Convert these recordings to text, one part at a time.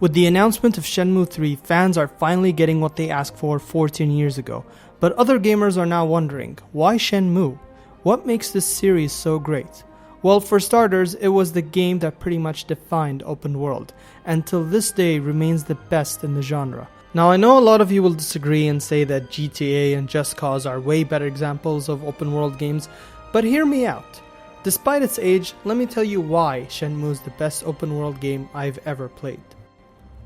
With the announcement of Shenmue 3, fans are finally getting what they asked for 14 years ago. But other gamers are now wondering, why Shenmue? What makes this series so great? Well, for starters, it was the game that pretty much defined open world, and till this day remains the best in the genre. Now, I know a lot of you will disagree and say that GTA and Just Cause are way better examples of open world games, but hear me out. Despite its age, let me tell you why Shenmue is the best open world game I've ever played.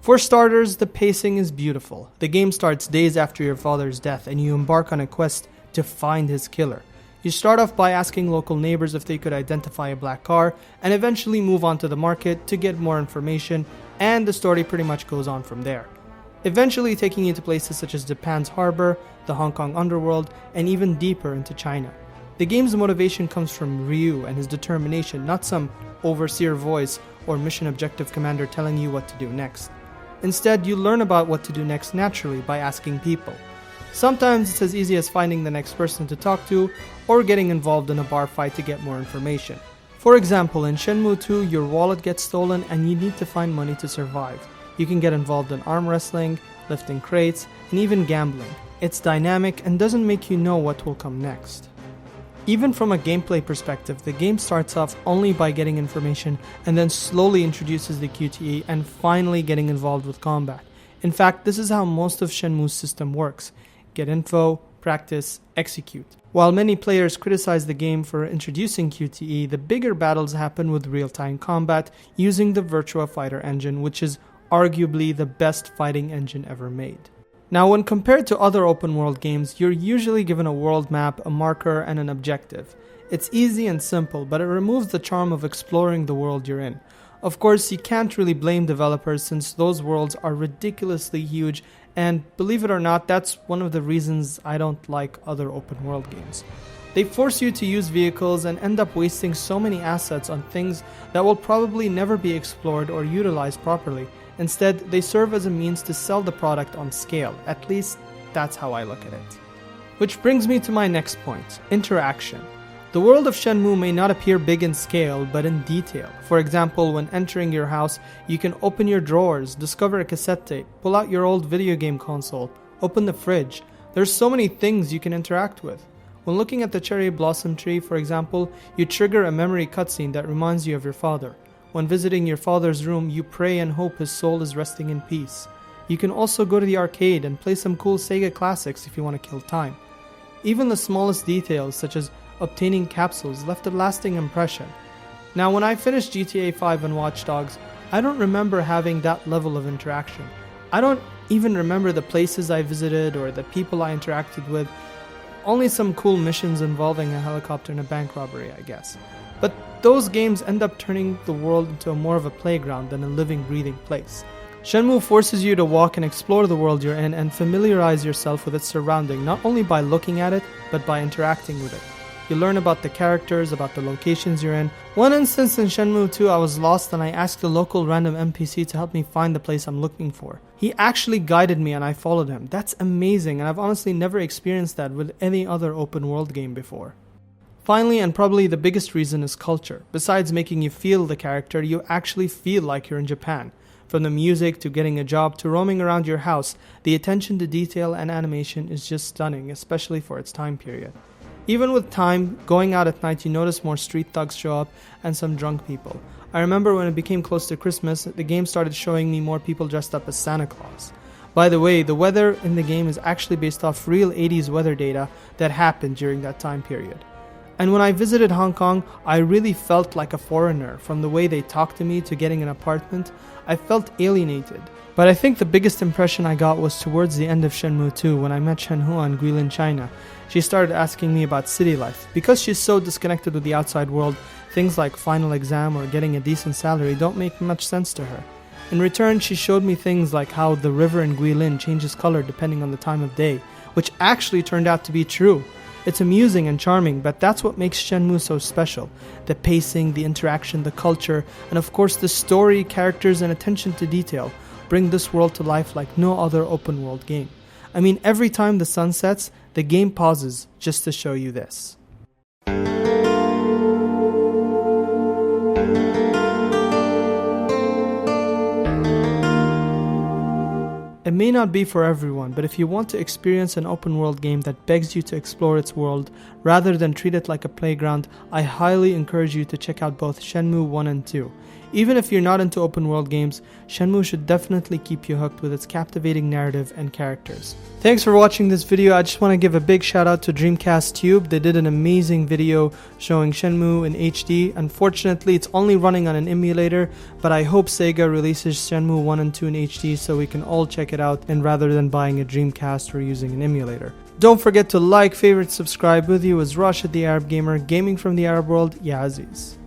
For starters, the pacing is beautiful. The game starts days after your father's death and you embark on a quest to find his killer. You start off by asking local neighbors if they could identify a black car and eventually move on to the market to get more information, and the story pretty much goes on from there. Eventually taking you to places such as Japan's harbor, the Hong Kong underworld, and even deeper into China. The game's motivation comes from Ryu and his determination, not some overseer voice or mission objective commander telling you what to do next. Instead, you learn about what to do next naturally by asking people. Sometimes it's as easy as finding the next person to talk to or getting involved in a bar fight to get more information. For example, in Shenmue 2, your wallet gets stolen and you need to find money to survive. You can get involved in arm wrestling, lifting crates, and even gambling. It's dynamic and doesn't make you know what will come next. Even from a gameplay perspective, the game starts off only by getting information and then slowly introduces the QTE and finally getting involved with combat. In fact, this is how most of Shenmue's system works. Get info, practice, execute. While many players criticize the game for introducing QTE, the bigger battles happen with real-time combat using the Virtua Fighter engine, which is arguably the best fighting engine ever made. Now, when compared to other open world games, you're usually given a world map, a marker, and an objective. It's easy and simple, but it removes the charm of exploring the world you're in. Of course, you can't really blame developers since those worlds are ridiculously huge, and believe it or not, that's one of the reasons I don't like other open world games. They force you to use vehicles and end up wasting so many assets on things that will probably never be explored or utilized properly. Instead, they serve as a means to sell the product on scale. At least, that's how I look at it. Which brings me to my next point, interaction. The world of Shenmue may not appear big in scale, but in detail. For example, when entering your house, you can open your drawers, discover a cassette tape, pull out your old video game console, open the fridge. There's so many things you can interact with. When looking at the cherry blossom tree, for example, you trigger a memory cutscene that reminds you of your father. When visiting your father's room, you pray and hope his soul is resting in peace. You can also go to the arcade and play some cool Sega classics if you want to kill time. Even the smallest details, such as obtaining capsules, left a lasting impression. Now, when I finished GTA 5 and Watch Dogs, I don't remember having that level of interaction. I don't even remember the places I visited or the people I interacted with. Only some cool missions involving a helicopter and a bank robbery, I guess. But those games end up turning the world into more of a playground than a living, breathing place. Shenmue forces you to walk and explore the world you're in and familiarize yourself with its surrounding, not only by looking at it, but by interacting with it. You learn about the characters, about the locations you're in. One instance in Shenmue 2, I was lost and I asked a local random NPC to help me find the place I'm looking for. He actually guided me and I followed him. That's amazing, and I've honestly never experienced that with any other open world game before. Finally, and probably the biggest reason, is culture. Besides making you feel the character, you actually feel like you're in Japan. From the music to getting a job to roaming around your house, the attention to detail and animation is just stunning, especially for its time period. Even with time, going out at night, you notice more street thugs show up and some drunk people. I remember when it became close to Christmas, the game started showing me more people dressed up as Santa Claus. By the way, the weather in the game is actually based off real 80s weather data that happened during that time period. And when I visited Hong Kong, I really felt like a foreigner. From the way they talked to me to getting an apartment, I felt alienated. But I think the biggest impression I got was towards the end of Shenmue 2 when I met Shenhua in Guilin, China. She started asking me about city life. Because she's so disconnected with the outside world, things like final exam or getting a decent salary don't make much sense to her. In return, she showed me things like how the river in Guilin changes color depending on the time of day, which actually turned out to be true. It's amusing and charming, but that's what makes Shenmue so special. The pacing, the interaction, the culture, and of course the story, characters, and attention to detail bring this world to life like no other open world game. I mean, every time the sun sets, the game pauses just to show you this. It may not be for everyone, but if you want to experience an open world game that begs you to explore its world rather than treat it like a playground, I highly encourage you to check out both Shenmue 1 and 2. Even if you're not into open world games, Shenmue should definitely keep you hooked with its captivating narrative and characters. Thanks for watching this video. I just want to give a big shout out to Dreamcast Tube. They did an amazing video showing Shenmue in HD. Unfortunately, it's only running on an emulator, but I hope Sega releases Shenmue 1 and 2 in HD so we can all check it out, and rather than buying a Dreamcast or using an emulator. Don't forget to like, favorite, subscribe. With you is Rashid the Arab Gamer, gaming from the Arab world. Ya Aziz.